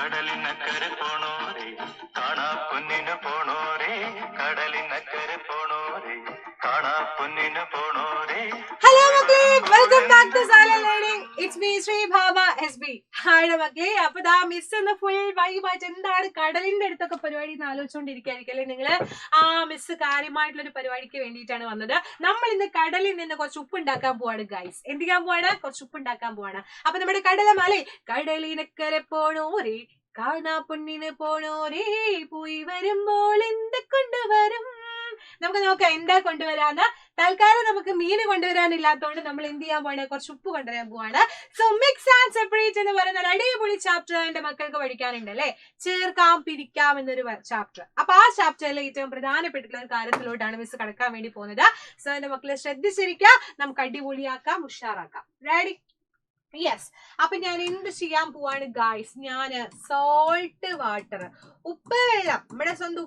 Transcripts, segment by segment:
കടലിനക്കരെ പോണോരേ കാണാ പൊന്നിന് പോണോരേ കടലിനക്കരെ പോണോരേ കാണാ പൊന്നിന് പോണോരേ. ഹലോ മക്കളെ, welcome back to silent learning. It's me Sree Bhava SB. Hi മക്കളെ. അപ്പൊ ദാ മിസ് എന്ന ഫുൾ വൈബായിട്ട് എന്താണ് കടലിന്റെ അടുത്തൊക്കെ പരിപാടി എന്ന് ആലോചിച്ചുകൊണ്ടിരിക്കുകയായിരിക്കല്ലേ നിങ്ങള്. മിസ് കാര്യമായിട്ടുള്ള ഒരു പരിപാടിക്ക് വേണ്ടിയിട്ടാണ് വന്നത്. നമ്മൾ ഇന്ന് കടലിൽ നിന്ന് കുറച്ച് ഉപ്പ് ഉണ്ടാക്കാൻ പോവാണ് ഗൈസ്. എന്തിക്കാൻ പോവാണ്? കുറച്ച് ഉപ്പ് ഉണ്ടാക്കാൻ പോവാണ്. അപ്പൊ നമ്മുടെ കടലമാലേ കടലിനക്കരെ പോണോരേ കാണാ പൊന്നിന് പോണോരേ പോയി വരുമ്പോൾ എന്ത് കൊണ്ടുവരും. നമുക്ക് നോക്കാം എന്താ കൊണ്ടുവരാന്ന്. തൽക്കാലം നമുക്ക് മീന് കൊണ്ടുവരാനില്ലാത്തതുകൊണ്ട് നമ്മൾ എന്ത് ചെയ്യാൻ പോവാണ്? കുറച്ച് ഉപ്പ് കൊണ്ടുവരാൻ പോവാണ്. സോ മിക്സ് ആൻഡ് സെപ്പറേറ്റ് എന്ന് പറയുന്ന ഒരു അടിപൊളി ചാപ്റ്റർ എന്റെ മക്കൾക്ക് പഠിക്കാനുണ്ട് അല്ലെ. ചേർക്കാം പിരിക്കാം എന്നൊരു ചാപ്റ്റർ. അപ്പൊ ആ ചാപ്റ്ററിലെ ഏറ്റവും പ്രധാനപ്പെട്ടിട്ടുള്ള ഒരു കാര്യത്തിലോട്ടാണ് മിസ് കടക്കാൻ വേണ്ടി പോകുന്നത്. സോ എന്റെ മക്കളെ ശ്രദ്ധിച്ചിരിക്കുക. നമുക്ക് അടിപൊളിയാക്കാം, ഉഷാറാക്കാം. റെഡി? യെസ്. അപ്പൊ ഞാൻ എന്ത് ചെയ്യാൻ പോവാണ് ഗായ്സ്? ഞാന് സോൾട്ട് വാട്ടർ, ഉപ്പ് വെള്ളം, നമ്മുടെ സ്വന്തം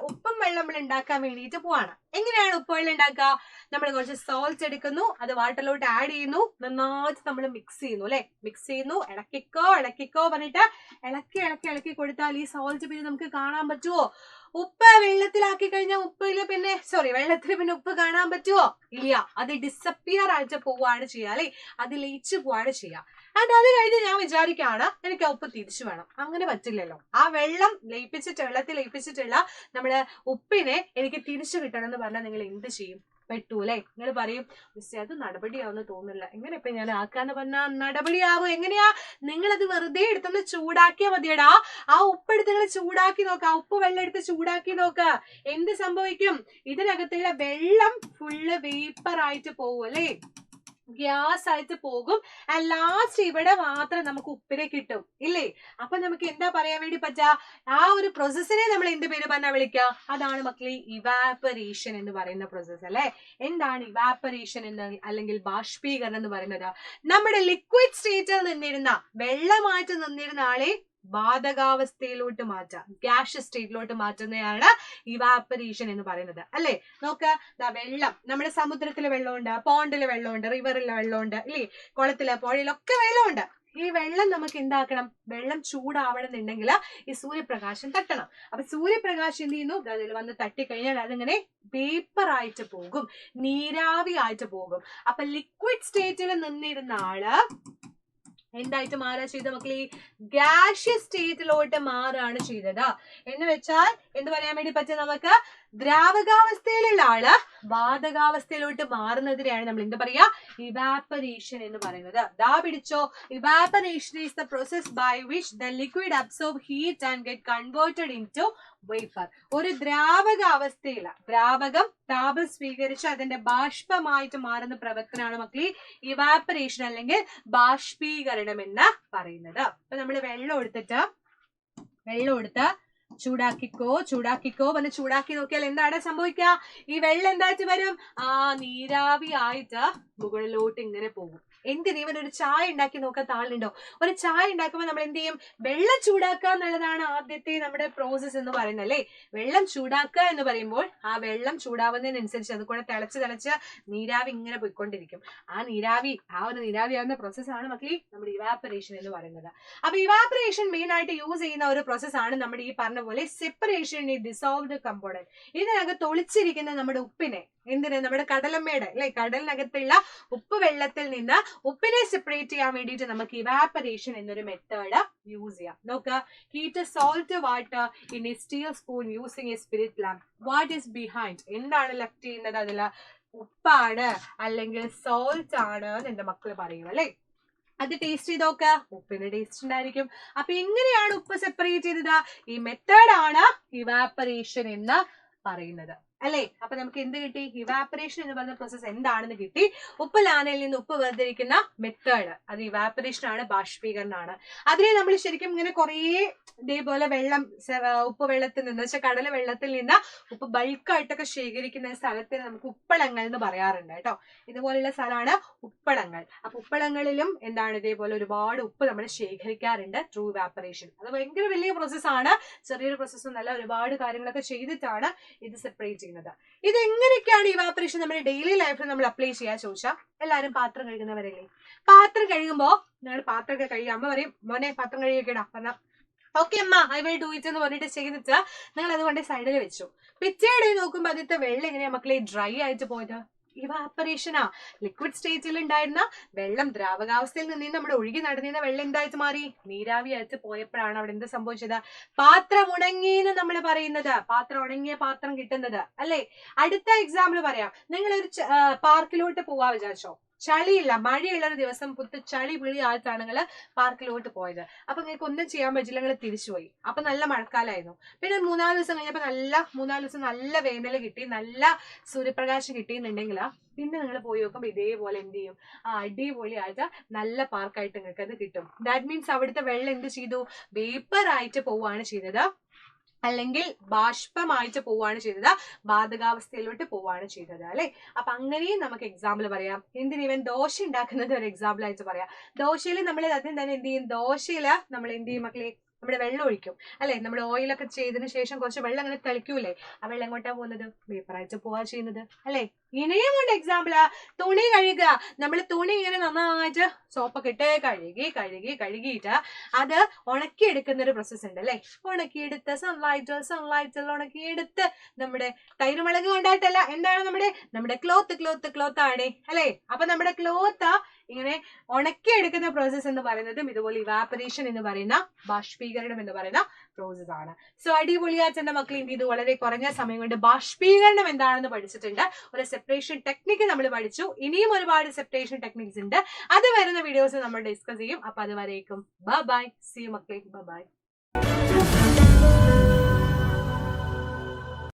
ഉപ്പും വെള്ളം നമ്മൾ ഉണ്ടാക്കാൻ വേണ്ടിയിട്ട് പോവാണ്. എങ്ങനെയാണ് ഉപ്പ് വെള്ളം ഉണ്ടാക്കുക? നമ്മൾ കുറച്ച് സോൾട്ട് എടുക്കുന്നു, അത് വാട്ടറിലോട്ട് ആഡ് ചെയ്യുന്നു, നന്നായിട്ട് നമ്മൾ മിക്സ് ചെയ്യുന്നു അല്ലെ. മിക്സ് ചെയ്യുന്നു, ഇളക്കിക്കോ പറഞ്ഞിട്ട് ഇളക്കി കൊടുത്താൽ ഈ സോൾട്ട് പിന്നെ നമുക്ക് കാണാൻ പറ്റുമോ? ഉപ്പ് വെള്ളത്തിലാക്കി കഴിഞ്ഞാൽ വെള്ളത്തിൽ പിന്നെ ഉപ്പ് കാണാൻ പറ്റുമോ? ഇല്ല. അത് ഡിസപ്പിയർ ആയിട്ട് പോവുകയാണ് ചെയ്യുക അല്ലെ. അത് ലയിച്ചു പോവാണ് ചെയ്യുക. ആൻഡ് അത് കഴിഞ്ഞ് ഞാൻ വിചാരിക്കുകയാണ് എനിക്ക് ആ ഉപ്പ് തിരിച്ചു വേണം. അങ്ങനെ പറ്റില്ലല്ലോ. ആ വെള്ളത്തിൽ ലയിപ്പിച്ചിട്ടുള്ള നമ്മുടെ ഉപ്പിനെ എനിക്ക് തിരിച്ചു കിട്ടണം എന്ന് പറഞ്ഞാൽ നിങ്ങൾ എന്ത് ചെയ്യും? പെട്ടു അല്ലെ. നിങ്ങൾ പറയും മിസ്സേ അത് നടപടിയാവുന്ന തോന്നുന്നില്ല. എങ്ങനെ ഇപ്പൊ ഞാൻ ആക്കാന്ന് പറഞ്ഞാൽ നടപടിയാവും? എങ്ങനെയാ? നിങ്ങളത് വെറുതെ എടുത്തൊന്ന് ചൂടാക്കിയാൽ മതിയടാ. ആ ഉപ്പ് എടുത്ത് നിങ്ങൾ ചൂടാക്കി നോക്ക. ആ ഉപ്പ് വെള്ളം എടുത്ത് ചൂടാക്കി നോക്ക. എന്ത് സംഭവിക്കും? ഇതിനകത്തുള്ള വെള്ളം ഫുള്ള് വേപ്പർ ആയിട്ട് പോകും അല്ലെ. ഗ്യാസ് ആയിട്ട് പോകും. ലാസ്റ്റ് ഇവിടെ മാത്രം നമുക്ക് ഉപ്പിനെ കിട്ടും ഇല്ലേ. അപ്പൊ നമുക്ക് എന്താ പറയാൻ വേണ്ടി പറ്റാ? ആ ഒരു പ്രോസസ്സിനെ നമ്മൾ എന്ത് പേര് പറഞ്ഞാ വിളിക്കുക? അതാണ് മക്കളെ ഇവാപ്പറേഷൻ എന്ന് പറയുന്ന പ്രോസസ്സ് അല്ലെ. എന്താണ് ഇവാപ്പറേഷൻ എന്ന് അല്ലെങ്കിൽ ബാഷ്പീകരണം എന്ന് പറയുന്നത്? നമ്മുടെ ലിക്വിഡ് സ്റ്റേറ്റിൽ നിന്നിരുന്ന വെള്ളമായിട്ട് നിന്നിരുന്ന ആളെ വാതകാവസ്ഥയിലോട്ട് മാറ്റാം, ഗ്യാസ് സ്റ്റേറ്റിലോട്ട് മാറ്റുന്നതാണ് ഇവാപ്പറേഷൻ എന്ന് പറയുന്നത് അല്ലെ. നോക്ക്, വെള്ളം നമ്മുടെ സമുദ്രത്തിലെ വെള്ളമുണ്ട്, പോണ്ടിലെ വെള്ളമുണ്ട്, റിവറിലെ വെള്ളമുണ്ട് ഇല്ലേ, കുളത്തിലെ പുഴയിലൊക്കെ വെള്ളമുണ്ട്. ഈ വെള്ളം നമുക്ക് എന്താക്കണം? വെള്ളം ചൂടാവണമെന്നുണ്ടെങ്കിൽ ഈ സൂര്യപ്രകാശം തട്ടണം. അപ്പൊ സൂര്യപ്രകാശം എന്ത് ചെയ്യുന്നു? അതിൽ വന്ന് തട്ടിക്കഴിഞ്ഞാൽ അതിങ്ങനെ വേപ്പർ ആയിട്ട് പോകും, നീരാവി ആയിട്ട് പോകും. അപ്പൊ ലിക്വിഡ് സ്റ്റേറ്റിൽ നിന്നിരുന്ന ആള് എന്തായിട്ട് മാറാ ചെയ്ത മക്കളെ? ഗ്യാഷ്യസ് സ്റ്റേറ്റിലോട്ട് മാറാണ് ചെയ്തത്. എന്ന് വെച്ചാൽ എന്ത് പറയാൻ വേണ്ടി പറ്റും നമുക്ക്? ദ്രാവകാവസ്ഥയിലുള്ള ആള് വാതകാവസ്ഥയിലോട്ട് മാറുന്നതിനെയാണ് നമ്മൾ എന്ത് പറയാ? ഇവാപ്പറേഷൻ എന്ന് പറയുന്നത്. ദാ പിടിച്ചോ. Evaporation is the process by which the liquid absorb heat and get converted into vapour. ഒരു ദ്രാവക അവസ്ഥയില ദ്രാവകം താപം സ്വീകരിച്ച് അതിന്റെ ബാഷ്പമായിട്ട് മാറുന്ന പ്രവർത്തനമാണ് മക്കളെ ഇവാപ്പറേഷൻ അല്ലെങ്കിൽ ബാഷ്പീകരണം എന്ന് പറയുന്നത്. അപ്പൊ നമ്മൾ വെള്ളം എടുത്ത് ചൂടാക്കിക്കോ വന്ന് ചൂടാക്കി നോക്കിയാൽ എന്താണ് സംഭവിക്കുക? ഈ വെള്ളം എന്തായിട്ട് വരും? നീരാവി ആയിട്ട് മുകളിലോട്ട് ഇങ്ങനെ പോകും. എന്തിന്? ഇവൻ ഒരു ചായ ഉണ്ടാക്കി നോക്കാൻ താളുണ്ടോ? ഒരു ചായ ഉണ്ടാക്കുമ്പോൾ നമ്മൾ എന്ത് ചെയ്യും? വെള്ളം ചൂടാക്കുക എന്നുള്ളതാണ് ആദ്യത്തെ നമ്മുടെ പ്രോസസ് എന്ന് പറയുന്നത് അല്ലേ. വെള്ളം ചൂടാക്കുക എന്ന് പറയുമ്പോൾ ആ വെള്ളം ചൂടാവുന്നതിനനുസരിച്ച് അത് കൂടെ തിളച്ച് നീരാവി ഇങ്ങനെ പോയിക്കൊണ്ടിരിക്കും. ആ ഒരു നീരാവി ആവുന്ന പ്രോസസ്സാണ് മക്കളെ നമ്മുടെ ഇവാപ്പറേഷൻ എന്ന് പറയുന്നത്. അപ്പൊ ഇവാപ്പറേഷൻ മെയിൻ ആയിട്ട് യൂസ് ചെയ്യുന്ന ഒരു പ്രോസസ്സാണ് നമ്മുടെ ഈ പറഞ്ഞ പോലെ സെപ്പറേഷൻ ഇൻ ഡിസോൾവ്ഡ് കമ്പോണന്റ്. ഇതിനകത്ത് ഒളിച്ചിരിക്കുന്ന നമ്മുടെ ഉപ്പിനെ നമ്മുടെ കടലമ്മയുടെ അല്ലെ, കടലിനകത്തുള്ള ഉപ്പ് വെള്ളത്തിൽ നിന്ന് ഉപ്പിനെ സെപ്പറേറ്റ് ചെയ്യാൻ വേണ്ടിയിട്ട് നമുക്ക് ഇവാപ്പറേഷൻ എന്നൊരു മെത്തേഡ് യൂസ് ചെയ്യാം. നോക്കുക, heat salt water in A steel spoon using A spirit lamp. What is behind? എന്താണ് ലെഫ്റ്റ് ചെയ്യുന്നത്? അതില് ഉപ്പാണ് അല്ലെങ്കിൽ സോൾട്ട് ആണ് എന്ന് എന്റെ മക്കള് പറയും അല്ലെ. അത് ടേസ്റ്റ് ചെയ്ത് നോക്ക, ഉപ്പിന്റെ ടേസ്റ്റ് ഉണ്ടായിരിക്കും. അപ്പൊ എങ്ങനെയാണ് ഉപ്പ് സെപ്പറേറ്റ് ചെയ്തത്? ഈ മെത്തേഡാണ് ഇവാപ്പറേഷൻ എന്ന് പറയുന്നത് അല്ലെ. അപ്പൊ നമുക്ക് എന്ത് കിട്ടി? ഇവാപ്പറേഷൻ എന്ന് പറയുന്ന പ്രോസസ് എന്താണെന്ന് കിട്ടി. ഉപ്പ് ലാനയിൽ നിന്ന് ഉപ്പ് വേർതിരിക്കുന്ന മെത്തേഡ് അത് ഇവാപ്പറേഷൻ ആണ്, ബാഷ്പീകരണമാണ്. അതിനെ നമ്മൾ ശരിക്കും ഇങ്ങനെ കുറേ ഇതേപോലെ ഉപ്പ് വെള്ളത്തിൽ നിന്ന് വെച്ചാൽ കടല വെള്ളത്തിൽ നിന്ന് ഉപ്പ് ബൾക്കായിട്ടൊക്കെ ശേഖരിക്കുന്ന സ്ഥലത്തെ നമുക്ക് ഉപ്പളങ്ങൾ എന്ന് പറയാറുണ്ട് കേട്ടോ. ഇതുപോലുള്ള സ്ഥലമാണ് ഉപ്പളങ്ങൾ. അപ്പൊ ഉപ്പളങ്ങളിലും എന്താണ് ഇതേപോലെ ഒരുപാട് ഉപ്പ് നമ്മൾ ശേഖരിക്കാറുണ്ട് ത്രൂ ഇവാപ്പറേഷൻ. അത് ഭയങ്കര വലിയ പ്രോസസ്സാണ്, ചെറിയൊരു പ്രോസസ്സും നല്ല ഒരുപാട് കാര്യങ്ങളൊക്കെ ചെയ്തിട്ടാണ് ഇത് സെപ്പറേറ്റ് ചെയ്യുന്നത്. ഇത് എങ്ങനെയൊക്കെയാണ് ഇവാപ്പറേഷൻ നമ്മുടെ ഡെയിലി ലൈഫിൽ നമ്മൾ അപ്ലൈ ചെയ്യാൻ ചോദിച്ചാൽ, എല്ലാവരും പാത്രം കഴുകുന്നവരല്ലേ? പാത്രം കഴുകുമ്പോ ഞങ്ങൾ പാത്രമൊക്കെ കഴുകുക, അമ്മ പറയും മോനെ പാത്രം കഴുകിയൊക്കെടാ പറഞ്ഞ ഓക്കെ അമ്മ ഐ വിൽ ഡു ഇറ്റ് എന്ന് പറഞ്ഞിട്ട് ചെയ്തിട്ട് നിങ്ങൾ അതുകൊണ്ട് സൈഡിൽ വെച്ചു. പിറ്റേ ഡേ നോക്കുമ്പോൾ അതിന്റെ വെള്ളം എങ്ങനെയാ മക്കളെ ഡ്രൈ ആയിട്ട് പോയത്? ഇവാപ്പറേഷനാ. ലിക്വിഡ് സ്റ്റേറ്റിൽ ഉണ്ടായിരുന്ന വെള്ളം ദ്രാവകാവസ്ഥയിൽ നിന്ന് നമ്മുടെ ഒഴുകി നടന്നിരുന്ന വെള്ളം എന്തായിട്ട് മാറി? നീരാവിയായിട്ട് പോയപ്പോഴാണ് അവിടെ എന്ത് സംഭവിച്ചത്? പാത്രം ഉണങ്ങിയെന്ന് നമ്മൾ പറയുന്നത്. പാത്രം ഉണങ്ങിയ പാത്രം കിട്ടുന്നത് അല്ലെ. അടുത്ത എക്സാമ്പിൾ പറയാം. നിങ്ങളൊരു പാർക്കിലോട്ട് പോവാ വിചാരിച്ചോ, ചളിയില്ല, മഴയുള്ള ഒരു ദിവസം പുത്ത് ചളി പിളി ആയിട്ടാണ് നിങ്ങൾ പാർക്കിലോട്ട് പോയത്. അപ്പൊ നിങ്ങൾക്ക് ഒന്നും ചെയ്യാൻ പറ്റില്ല, നിങ്ങൾ തിരിച്ചുപോയി. അപ്പൊ നല്ല മഴക്കാലമായിരുന്നു. പിന്നെ 3-4 ദിവസം കഴിഞ്ഞപ്പോ 3-4 ദിവസം നല്ല വേനൽ കിട്ടി, നല്ല സൂര്യപ്രകാശം കിട്ടിയെന്നുണ്ടെങ്കിൽ പിന്നെ നിങ്ങൾ പോയി നോക്കുമ്പോ ഇതേപോലെ എന്ത് ചെയ്യും? അടിപൊളിയായിട്ട് നല്ല പാർക്കായിട്ട് നിങ്ങൾക്ക് അത് കിട്ടും. ദാറ്റ് മീൻസ് അവിടുത്തെ വെള്ളം എന്ത് ചെയ്തു? വേപ്പർ ആയിട്ട് പോവാണ് ചെയ്തത്, അല്ലെങ്കിൽ ബാഷ്പമായിട്ട് പോവാണ് ചെയ്തത്, ബാധകാവസ്ഥയിലോട്ട് പോവാണ് ചെയ്തത് അല്ലെ. അപ്പൊ അങ്ങനെയും നമുക്ക് എക്സാമ്പിൾ പറയാം. എന്തിന്? ഇവൻ ദോശ ഉണ്ടാക്കുന്നത് ഒരു എക്സാമ്പിൾ ആയിട്ട് പറയാം. ദോശയിൽ നമ്മൾ ആദ്യം തന്നെ എന്ത് ചെയ്യും? ദോശയില് നമ്മൾ എന്ത് ചെയ്യും മക്കളെ? നമ്മുടെ വെള്ളം ഒഴിക്കും അല്ലെ. നമ്മുടെ ഓയിലൊക്കെ ചെയ്തതിനു ശേഷം കുറച്ച് വെള്ളം അങ്ങനെ തെളിക്കൂലേ? ആ വെള്ളം എങ്ങോട്ടാ പോകുന്നത്? വേപ്പറായിട്ട് പോവാ ചെയ്യുന്നത് അല്ലെ. ഇനിയും ഉണ്ട് എക്സാമ്പിള്. തുണി കഴുകുക. നമ്മൾ തുണി ഇങ്ങനെ നന്നായിട്ട് സോപ്പൊക്കെ ഇട്ട് കഴുകിയിട്ട് അത് ഉണക്കിയെടുക്കുന്ന ഒരു പ്രോസസ് ഉണ്ട് അല്ലെ. ഉണക്കിയെടുത്ത് സൺലൈറ്റിൽ ഉണക്കിയെടുത്ത് നമ്മുടെ തൈരുമുളക് കൊണ്ടായിട്ടല്ല, എന്താണ് നമ്മുടെ ക്ലോത്ത് ആണ് അല്ലെ. അപ്പൊ നമ്മുടെ ക്ലോത്ത് ഇങ്ങനെ ഉണക്കിയെടുക്കുന്ന പ്രോസസ് എന്ന് പറയുന്നതും ഇതുപോലെ ഇവാപറേഷൻ എന്ന് പറയുന്ന ബാഷ്പീകരണം എന്ന് പറയുന്ന പ്രോസസ് ആണ്. സോ അടിപൊളിയായിട്ട് എന്റെ മക്കൾ എന്ത് ചെയ്തു? വളരെ കുറഞ്ഞ സമയം കൊണ്ട് ബാഷ്പീകരണം എന്താണെന്ന് പഠിച്ചിട്ടുണ്ട്. ഒരു സെപ്പറേഷൻ ടെക്നിക്ക് നമ്മൾ പഠിച്ചു. ഇനിയും ഒരുപാട് സെപ്പറേഷൻ ടെക്നിക്സ് ഉണ്ട്. അത് വരുന്ന വീഡിയോസ് നമ്മൾ ഡിസ്കസ് ചെയ്യും. അപ്പൊ അതുവരേക്കും ബൈ. സീ യു മക്കളെ. ബൈ.